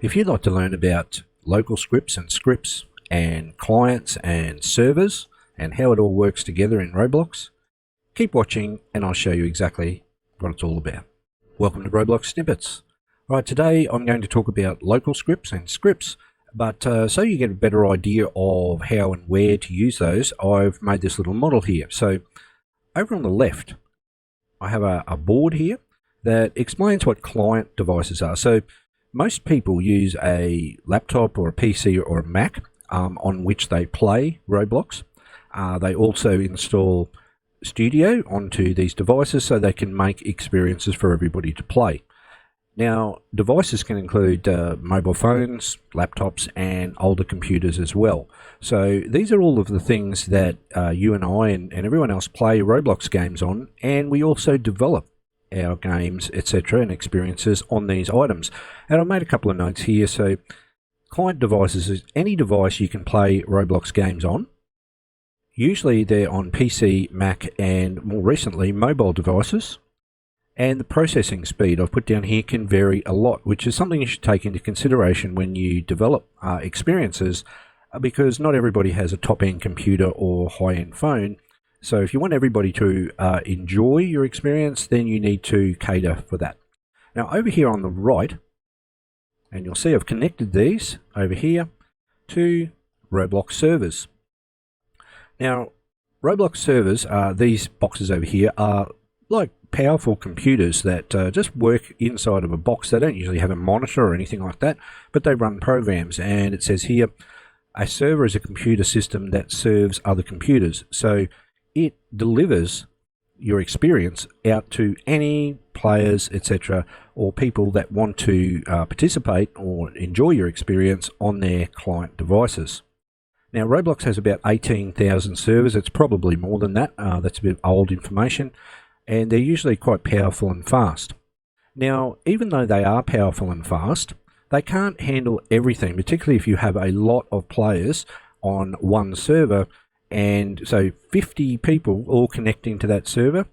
If you'd like to learn about local scripts and clients and servers and how it all works together in Roblox, keep watching and I'll show you exactly what it's all about. Welcome to Roblox Snippets. All right, today I'm going to talk about local scripts and scripts, but so you get a better idea of how and where to use those, I've made this little model here. So over on the left, I have a board here that explains what client devices are. So most people use a laptop or a PC or a Mac on which they play Roblox. They also install Studio onto these devices so they can make experiences for everybody to play. Now, devices can include mobile phones, laptops, and older computers as well. So these are all of the things that you and I and everyone else play Roblox games on, and we also develop our games, etc., and experiences on these items. And I've made a couple of notes here. So client devices is any device you can play Roblox games on. Usually they're on PC, Mac, and more recently mobile devices. And the processing speed I've put down here can vary a lot, which is something you should take into consideration when you develop experiences, because not everybody has a top-end computer or high-end phone. So if you want everybody to enjoy your experience, then you need to cater for that. Now over here on the right, and you'll see I've connected these over here to Roblox servers. Now Roblox servers, these boxes over here, are like powerful computers that just work inside of a box. They don't usually have a monitor or anything like that, but they run programs. And it says here, a server is a computer system that serves other computers. So it delivers your experience out to any players, etc., or people that want to participate or enjoy your experience on their client devices. Now, Roblox has about 18,000 servers. It's probably more than that. That's a bit old information. And they're usually quite powerful and fast. Now, even though they are powerful and fast, they can't handle everything, particularly if you have a lot of players on one server. And so 50 people all connecting to that server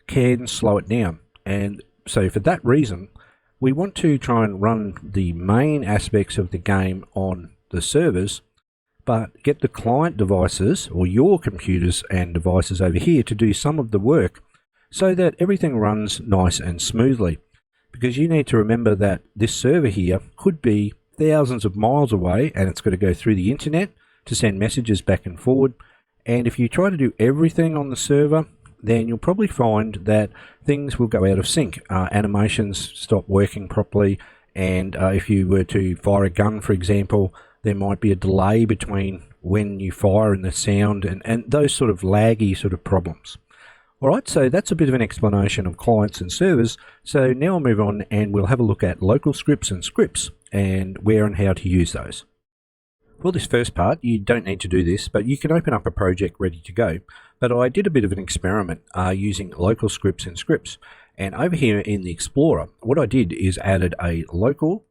can slow it down. And so for that reason, we want to try and run the main aspects of the game on the servers, but get the client devices or your computers and devices over here to do some of the work so that everything runs nice and smoothly. Because you need to remember that this server here could be thousands of miles away, and it's got to go through the internet to send messages back and forward. And if you try to do everything on the server, then you'll probably find that things will go out of sync. Animations stop working properly, and if you were to fire a gun, for example, there might be a delay between when you fire and the sound, and those sort of laggy sort of problems. Alright, so that's a bit of an explanation of clients and servers. So now I'll move on and we'll have a look at local scripts and scripts and where and how to use those. For this first part, you don't need to do this, but you can open up a project ready to go. But I did a bit of an experiment using local scripts and scripts. And over here in the Explorer, what I did is added a local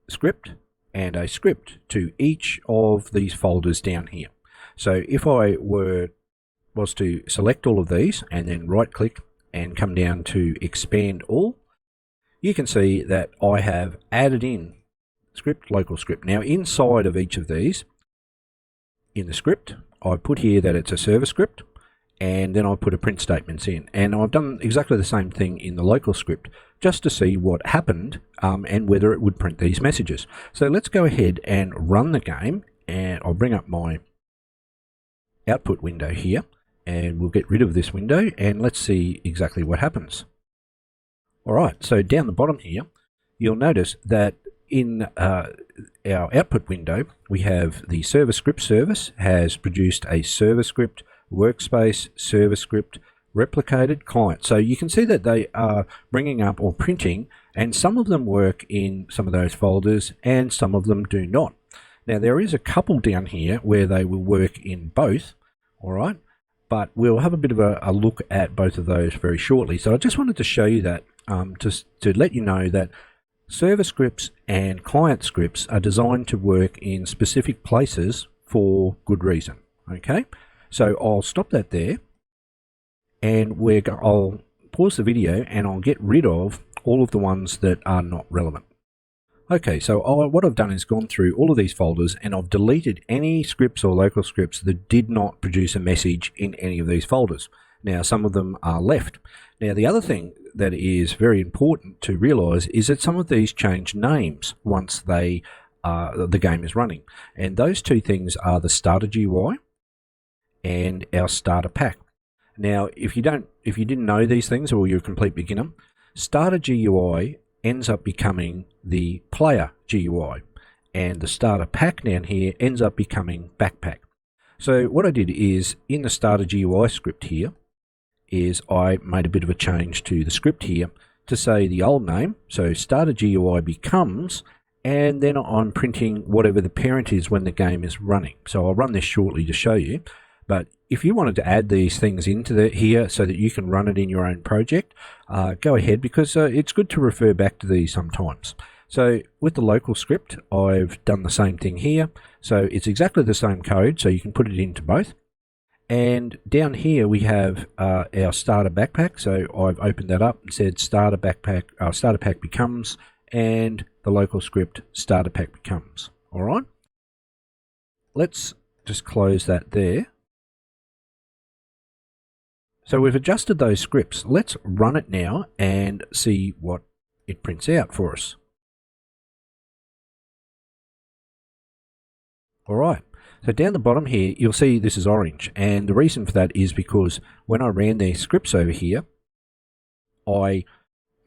script and a script to each of these folders down here. So if I was to select all of these and then right click and come down to expand all, you can see that I have added in script, local script. Now inside of each of these, in the script, I put here that it's a server script, and then I put a print statements in. And I've done exactly the same thing in the local script just to see what happened and whether it would print these messages. So let's go ahead and run the game, and I'll bring up my output window here. And we'll get rid of this window and let's see exactly what happens. Alright, so down the bottom here, you'll notice that in our output window, we have the server script service has produced a server script, workspace, server script, replicated client. So you can see that they are bringing up or printing, and some of them work in some of those folders and some of them do not. Now there is a couple down here where they will work in both, alright? But we'll have a bit of a look at both of those very shortly. So I just wanted to show you that to let you know that server scripts and client scripts are designed to work in specific places for good reason. Okay, so I'll stop that there, and I'll pause the video and I'll get rid of all of the ones that are not relevant. Okay, so what I've done is gone through all of these folders and I've deleted any scripts or local scripts that did not produce a message in any of these folders. Now, some of them are left. Now, the other thing that is very important to realize is that some of these change names once the game is running. And those two things are the starter GUI and our starter pack. Now, if you didn't know these things or you're a complete beginner, starter GUI ends up becoming the player GUI, and the starter pack down here ends up becoming backpack. So what I did is, in the starter GUI script here, is I made a bit of a change to the script here to say the old name, so starter GUI becomes, and then I'm printing whatever the parent is when the game is running. So I'll run this shortly to show you. But if you wanted to add these things into here so that you can run it in your own project, go ahead, because it's good to refer back to these sometimes. So with the local script, I've done the same thing here. So it's exactly the same code, so you can put it into both. And down here we have our starter backpack. So I've opened that up and said starter pack becomes, and the local script starter pack becomes. All right. Let's just close that there. So we've adjusted those scripts. Let's run it now and see what it prints out for us. All right, so down the bottom here, you'll see this is orange. And the reason for that is because when I ran these scripts over here, I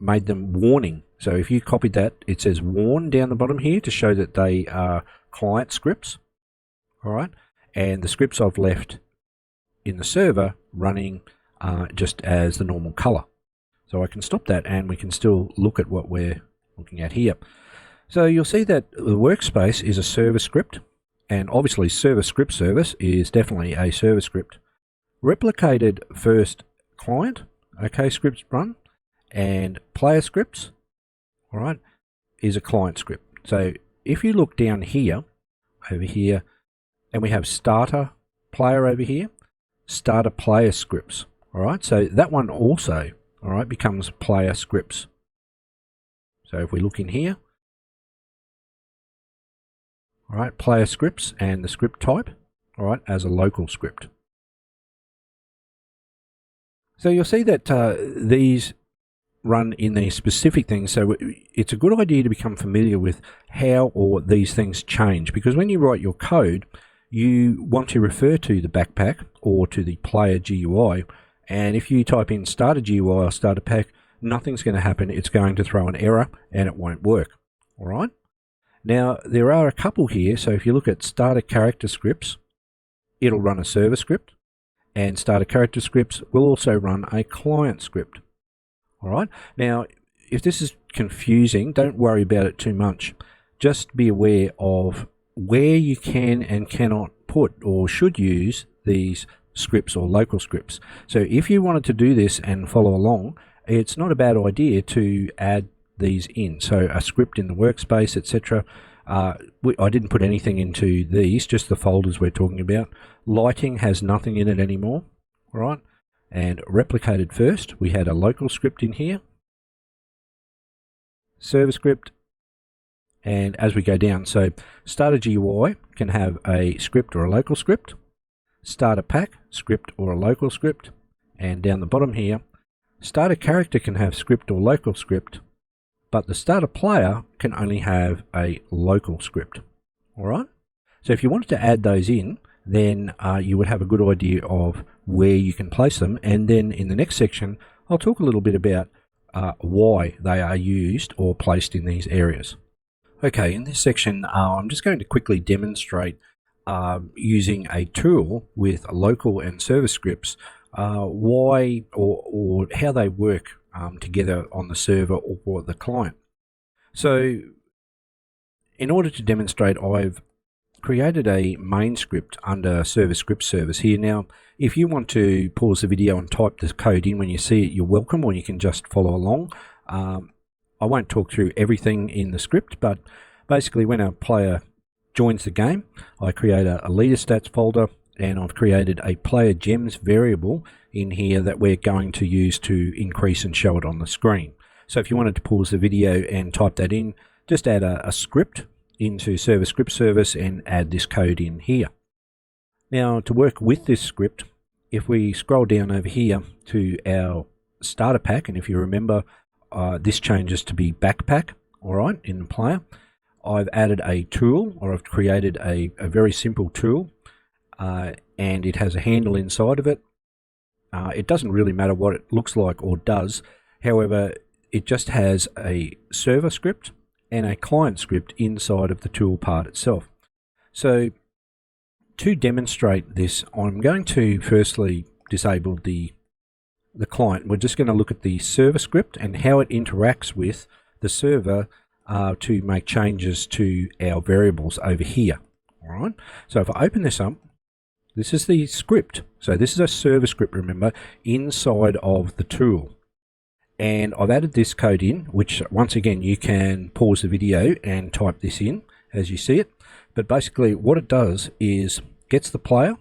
made them warning. So if you copied that, it says warn down the bottom here to show that they are client scripts. All right, and the scripts I've left in the server running just as the normal color. So I can stop that and we can still look at what we're looking at here. So you'll see that the workspace is a server script, and obviously server script service is definitely a server script. Replicated first client, okay, scripts run, and player scripts, all right, is a client script. So if you look down here, over here, and we have starter player over here, starter player scripts. All right, so that one also, all right, becomes player scripts. So if we look in here, all right, player scripts and the script type, all right, as a local script. So you'll see that these run in these specific things. So it's a good idea to become familiar with how or these things change, because when you write your code, you want to refer to the backpack or to the player GUI. And if you type in starter GUI or starter pack, nothing's going to happen. It's going to throw an error and it won't work. All right. Now, there are a couple here. So if you look at starter character scripts, it'll run a server script, and starter character scripts will also run a client script. All right. Now, if this is confusing, don't worry about it too much. Just be aware of where you can and cannot put or should use these scripts or local scripts. So if you wanted to do this and follow along, it's not a bad idea to add these in. So a script in the workspace, etc. I didn't put anything into these, just the folders we're talking about. Lighting has nothing in it anymore. All right. And replicated first, we had a local script in here, server script, and as we go down, so starter GUI can have a script or a local script, starter pack, script or a local script, and down the bottom here, starter character can have script or local script, but the starter player can only have a local script. All right. So if you wanted to add those in, then you would have a good idea of where you can place them. And then in the next section, I'll talk a little bit about why they are used or placed in these areas. Okay, in this section, I'm just going to quickly demonstrate using a tool with local and server scripts, why or how they work together on the server or the client. So in order to demonstrate, I've created a main script under server script service here. Now, if you want to pause the video and type the code in when you see it, you're welcome, or you can just follow along. I won't talk through everything in the script, but basically when a player joins the game, I create a leader stats folder, and I've created a player gems variable in here that we're going to use to increase and show it on the screen. So if you wanted to pause the video and type that in, just add a script into server script service and add this code in here. Now, to work with this script, if we scroll down over here to our starter pack, and if you remember, this changes to be backpack, all right, in the player. I've added a tool, or I've created a very simple tool, and it has a handle inside of it. It doesn't really matter what it looks like or does. However, it just has a server script and a client script inside of the tool part itself. So to demonstrate this, I'm going to firstly disable the client. We're just going to look at the server script and how it interacts with the server to make changes to our variables over here. All right. So if I open this up, this is the script. So this is a server script, remember, inside of the tool. And I've added this code in, which once again, you can pause the video and type this in as you see it. But basically what it does is gets the player,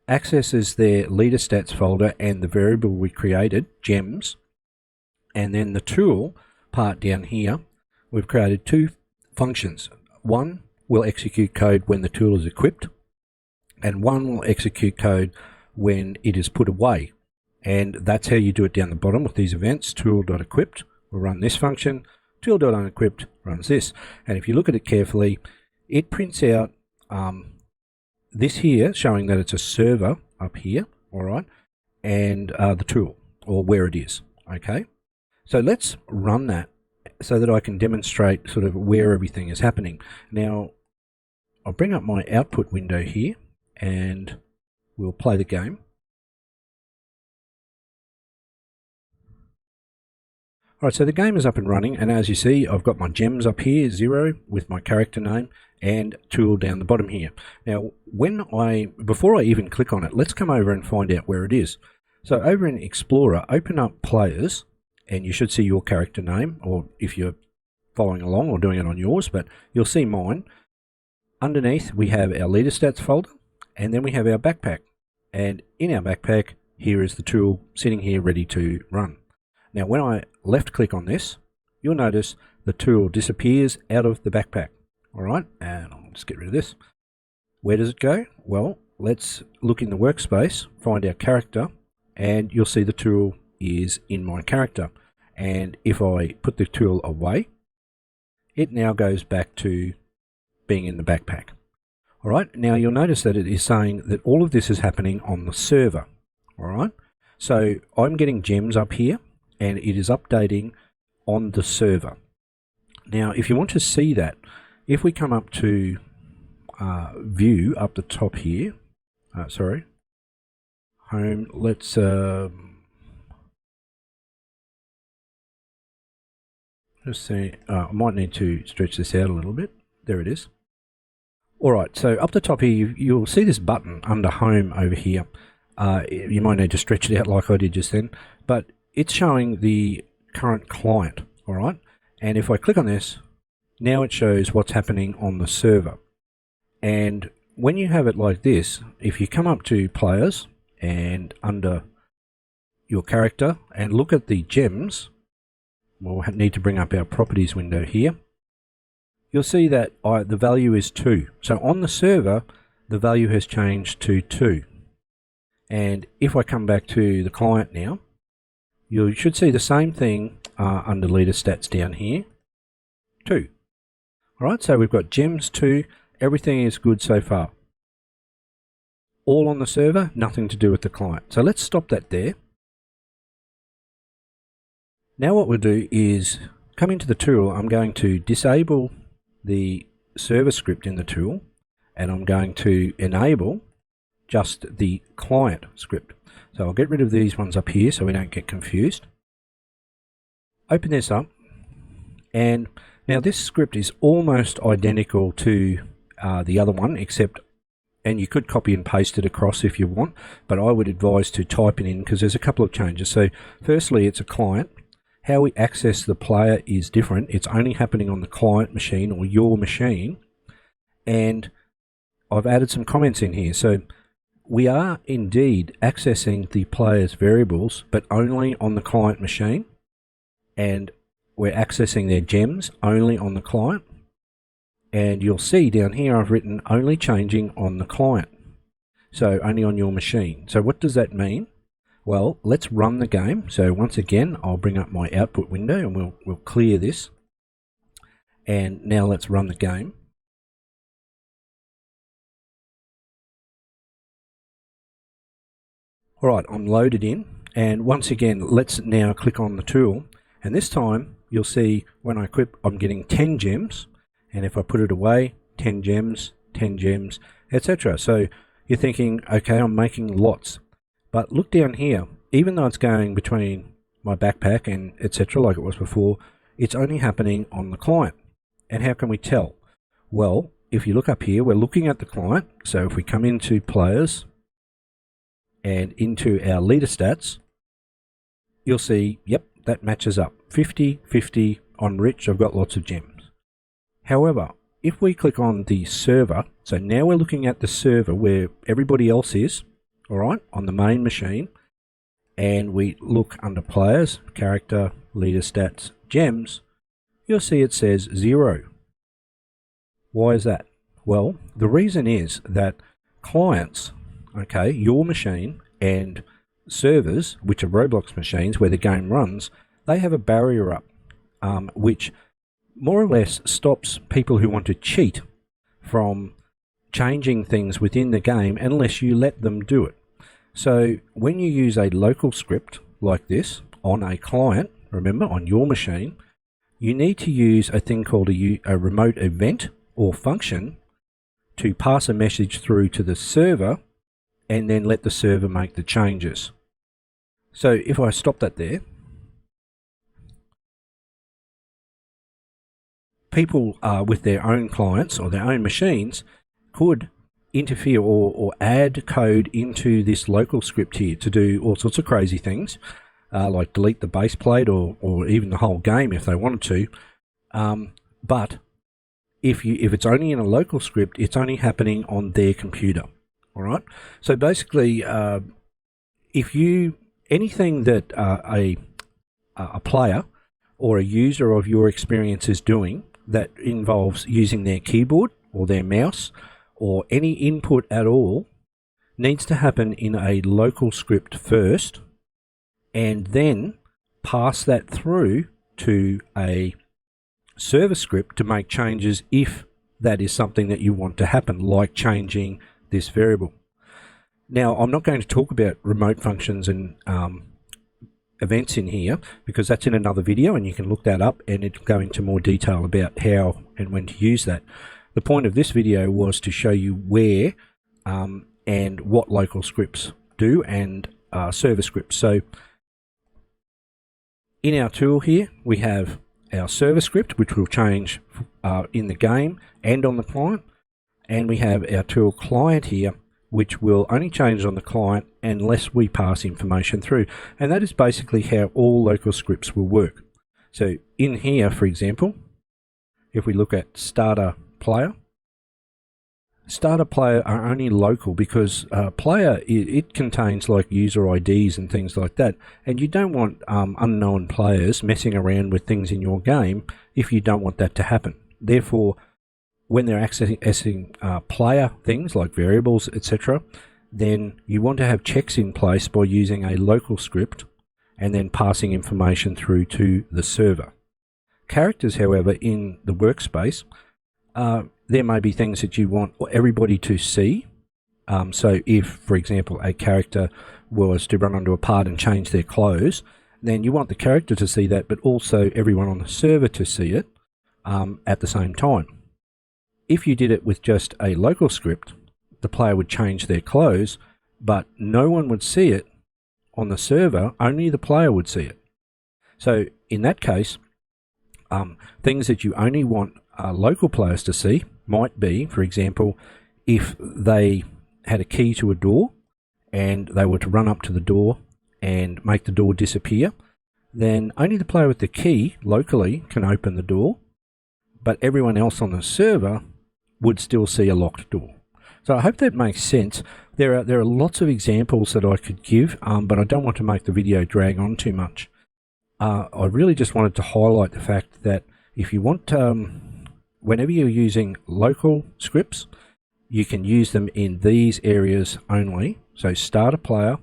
accesses their leader stats folder and the variable we created, gems, and then the tool part down here, we've created two functions. One will execute code when the tool is equipped, and one will execute code when it is put away. And that's how you do it down the bottom with these events. Tool.equipped will run this function, tool.unequipped runs this. And if you look at it carefully, it prints out this here showing that it's a server up here, all right, and the tool, or where it is, okay? So let's run that so that I can demonstrate sort of where everything is happening. Now, I'll bring up my output window here and we'll play the game. Alright, so the game is up and running, and as you see, I've got my gems up here, 0 with my character name, and tool down the bottom here. Now, before I even click on it, let's come over and find out where it is. So over in Explorer, open up Players, and you should see your character name, or if you're following along or doing it on yours, but you'll see mine. Underneath, we have our leader stats folder, and then we have our backpack. And in our backpack, here is the tool sitting here ready to run. Now, when I left click on this, you'll notice the tool disappears out of the backpack. All right, and I'll just get rid of this. Where does it go? Well, let's look in the workspace, find our character, and you'll see the tool is in my character. And if I put the tool away, it now goes back to being in the backpack. All right, now you'll notice that it is saying that all of this is happening on the server. All right, so I'm getting gems up here, and it is updating on the server. Now, if you want to see that, if we come up to view up the top here, home, let's just see, I might need to stretch this out a little bit. There it is. All right, so up the top here, you'll see this button under home over here. You might need to stretch it out like I did just then, but it's showing the current client, all right? And if I click on this, now it shows what's happening on the server. And when you have it like this, if you come up to Players and under your character and look at the gems, we'll need to bring up our properties window here. You'll see that the value is 2. So on the server, the value has changed to 2. And if I come back to the client now, you should see the same thing under leader stats down here, 2. All right, so we've got gems 2. Everything is good so far. All on the server, nothing to do with the client. So let's stop that there. Now what we'll do is come into the tool. I'm going to disable the server script in the tool, and I'm going to enable just the client script. So I'll get rid of these ones up here so we don't get confused. Open this up, and now this script is almost identical to the other one, except, and you could copy and paste it across if you want, but I would advise to type it in because there's a couple of changes. So firstly, it's a client. How we access the player is different. It's only happening on the client machine or your machine, and I've added some comments in here. So we are indeed accessing the player's variables, but only on the client machine. And we're accessing their gems only on the client. And you'll see down here I've written only changing on the client. So only on your machine. So what does that mean? Well, let's run the game. So once again, I'll bring up my output window and we'll clear this. And now let's run the game. All right, I'm loaded in. And once again, let's now click on the tool. And this time you'll see when I equip, I'm getting 10 gems. And if I put it away, 10 gems, etc. So you're thinking, okay, I'm making lots. But look down here, even though it's going between my backpack and etc. like it was before, it's only happening on the client. And how can we tell? Well, if you look up here, we're looking at the client. So if we come into players and into our leader stats, you'll see, yep, that matches up. 50-50 on Rich, I've got lots of gems. However, if we click on the server, so now we're looking at the server where everybody else is, all right, on the main machine, and we look under players, character, leader stats, gems, you'll see it says 0. Why is that? Well, the reason is that clients, okay, your machine and servers, which are Roblox machines where the game runs, they have a barrier up, which more or less stops people who want to cheat from changing things within the game unless you let them do it. So when you use a local script like this on a client, remember, on your machine, you need to use a thing called a remote event or function to pass a message through to the server and then let the server make the changes. So if I stop that there, people with their own clients or their own machines could interfere or add code into this local script here to do all sorts of crazy things, like delete the base plate or even the whole game if they wanted to. But if it's only in a local script, it's only happening on their computer. All right. So basically, anything that a player or a user of your experience is doing that involves using their keyboard or their mouse or any input at all needs to happen in a local script first and then pass that through to a server script to make changes if that is something that you want to happen, like changing this variable. Now, I'm not going to talk about remote functions and events in here because that's in another video and you can look that up and it'll go into more detail about how and when to use that. The point of this video was to show you where and what local scripts do and server scripts. So in our tool here we have our server script, which will change in the game and on the client, and we have our tool client here, which will only change on the client unless we pass information through. And that is basically how all local scripts will work. So in here, for example, if we look at starter player are only local because player, it contains like user IDs and things like that. And you don't want unknown players messing around with things in your game if you don't want that to happen. Therefore, when they're accessing player things like variables, etc., then you want to have checks in place by using a local script and then passing information through to the server. Characters, however, in the workspace, there may be things that you want everybody to see. So if, for example, a character was to run onto a part and change their clothes, then you want the character to see that, but also everyone on the server to see it at the same time. If you did it with just a local script, the player would change their clothes, but no one would see it on the server, only the player would see it. So in that case, things that you only want local players to see might be, for example, if they had a key to a door and they were to run up to the door and make the door disappear, then only the player with the key locally can open the door, but everyone else on the server would still see a locked door. So I hope that makes sense. There are lots of examples that I could give, but I don't want to make the video drag on too much. I really just wanted to highlight the fact that if you want, whenever you're using local scripts, you can use them in these areas only. So start a player,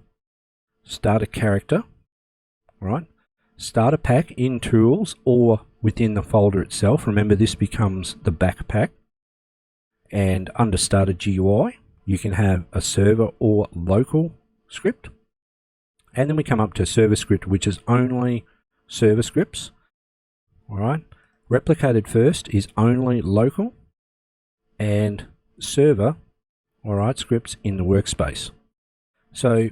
start a character, right? Start a pack in tools or within the folder itself. Remember, this becomes the backpack. And under starter GUI, you can have a server or local script. And then we come up to server script, which is only server scripts. All right. Replicated first is only local, and server, all right, scripts in the workspace. So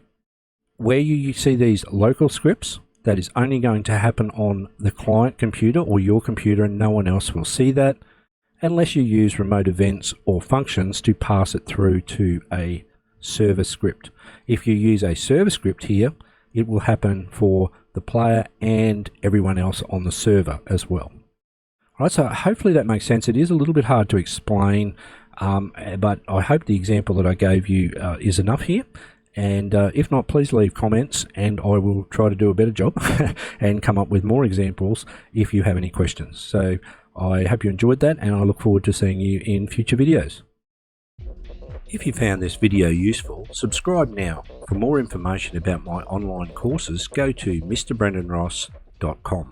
where you see these local scripts, that is only going to happen on the client computer or your computer, and no one else will see that unless you use remote events or functions to pass it through to a server script. If you use a server script here, it will happen for the player and everyone else on the server as well. All right, so hopefully that makes sense. It is a little bit hard to explain, but I hope the example that I gave you is enough here. And if not, please leave comments and I will try to do a better job and come up with more examples if you have any questions. So I hope you enjoyed that, and I look forward to seeing you in future videos. If you found this video useful, subscribe now. For more information about my online courses, go to mrbrendanross.com.